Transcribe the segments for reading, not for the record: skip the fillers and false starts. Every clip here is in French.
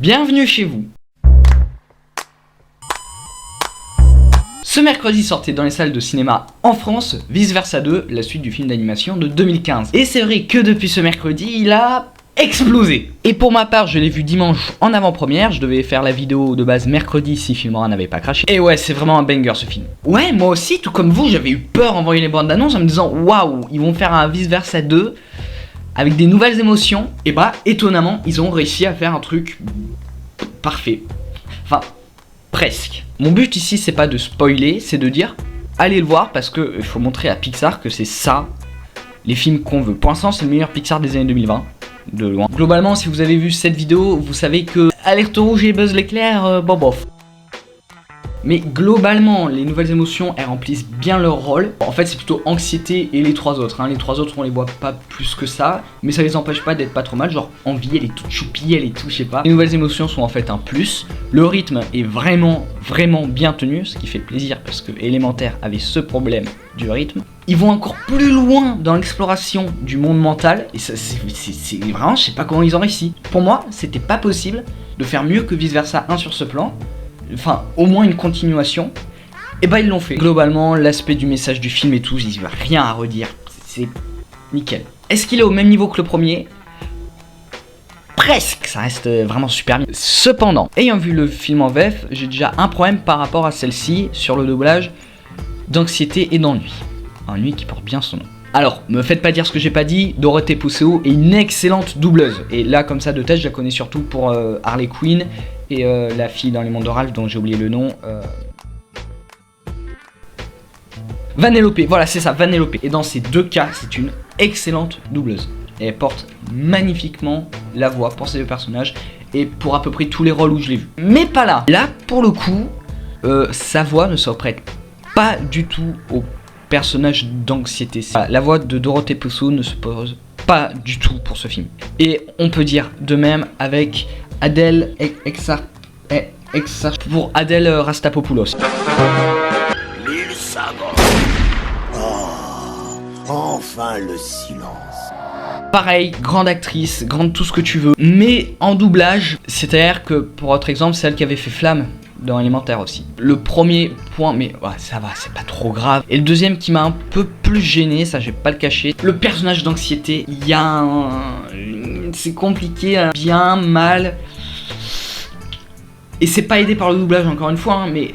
Bienvenue chez vous. Ce mercredi sortait dans les salles de cinéma en France Vice Versa 2, la suite du film d'animation de 2015. Et c'est vrai que depuis ce mercredi, il a explosé. Et pour ma part, je l'ai vu dimanche en avant-première. Je devais faire la vidéo de base mercredi si Filmora n'avait pas craché. Et ouais, c'est vraiment un banger ce film. Ouais, moi aussi, tout comme vous, j'avais eu peur en voyant les bandes d'annonce en me disant waouh, ils vont faire un Vice Versa 2 avec des nouvelles émotions. Et bah, étonnamment, ils ont réussi à faire un truc parfait. Enfin, presque. Mon but ici, c'est pas de spoiler, c'est de dire allez le voir parce que il faut montrer à Pixar que c'est ça les films qu'on veut. Pour l'instant, c'est le meilleur Pixar des années 2020. De loin. Globalement, si vous avez vu cette vidéo, vous savez que Alerte Rouge et Buzz l'éclair, bof. Mais globalement, les nouvelles émotions, elles remplissent bien leur rôle. En fait, c'est plutôt anxiété et les trois autres. Les trois autres, on les voit pas plus que ça, mais ça les empêche pas d'être pas trop mal. Genre, envie, elle est toute choupie, elle est tout, je sais pas. Les nouvelles émotions sont en fait un plus. Le rythme est vraiment bien tenu, ce qui fait plaisir parce que Élémentaire avait ce problème du rythme. Ils vont encore plus loin dans l'exploration du monde mental, et ça, c'est vraiment, je sais pas comment ils ont réussi. Pour moi, c'était pas possible de faire mieux que Vice Versa 1 sur ce plan. Enfin, au moins une continuation. Et bah ils l'ont fait. Globalement, l'aspect du message du film et tout, il n'y a rien à redire. C'est nickel. Est-ce qu'il est au même niveau que le premier ? Presque, ça reste vraiment super bien. Cependant, ayant vu le film en VF, j'ai déjà un problème par rapport à celle-ci sur le doublage d'anxiété et d'ennui. Ennui qui porte bien son nom. Alors, me faites pas dire ce que j'ai pas dit, Dorothée Pousseau est une excellente doubleuse. Et là, comme ça, de tête, je la connais surtout pour Harley Quinn et la fille dans les mondes de Ralph dont j'ai oublié le nom. Vanellope, voilà, c'est ça, Vanellope. Et dans ces deux cas, c'est une excellente doubleuse. Et elle porte magnifiquement la voix pour ces deux personnages et pour à peu près tous les rôles où je l'ai vu. Mais pas là. Là, pour le coup, sa voix ne se prête pas du tout au personnage d'anxiété. La voix de Dorothée Pousseau ne se pose pas du tout pour ce film. Et on peut dire de même avec Adèle pour Adèle Rastapopoulos. L'île Sagan. Oh, enfin le silence. Pareil, grande actrice, grande tout ce que tu veux, mais en doublage, c'est-à-dire que pour autre exemple, c'est elle qui avait fait Flamme dans Élémentaire aussi. Le premier point, mais ouais, ça va, c'est pas trop grave. Et le deuxième qui m'a un peu plus gêné, ça je vais pas le cacher, le personnage d'anxiété, il y a un... c'est compliqué, bien, mal. Et c'est pas aidé par le doublage encore une fois, mais...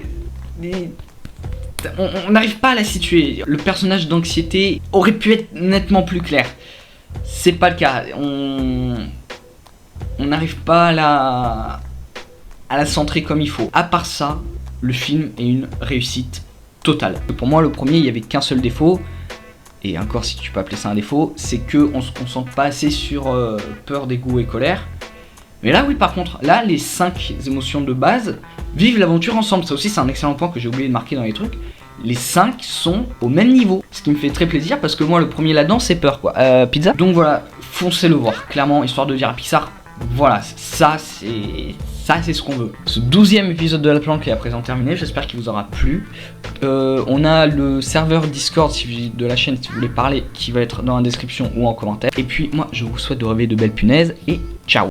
on n'arrive pas à la situer. Le personnage d'anxiété aurait pu être nettement plus clair. C'est pas le cas. On n'arrive pas à la centrer comme il faut. À part ça, le film est une réussite totale. Pour moi, le premier, il n'y avait qu'un seul défaut, et encore si tu peux appeler ça un défaut, c'est qu'on se concentre pas assez sur peur, dégoût et colère. Mais là, oui, par contre, là, les 5 émotions de base vivent l'aventure ensemble. Ça aussi, c'est un excellent point que j'ai oublié de marquer dans les trucs. Les 5 sont au même niveau, ce qui me fait très plaisir parce que moi, le premier là-dedans, c'est peur, quoi. Pizza. Donc voilà, foncez le voir, clairement, histoire de dire à Pixar, voilà, ça, c'est ce qu'on veut. Ce 12e épisode de La Planque est à présent terminé, j'espère qu'il vous aura plu. On a le serveur Discord de la chaîne si vous voulez parler, qui va être dans la description ou en commentaire. Et puis moi, je vous souhaite de rêver de belles punaises et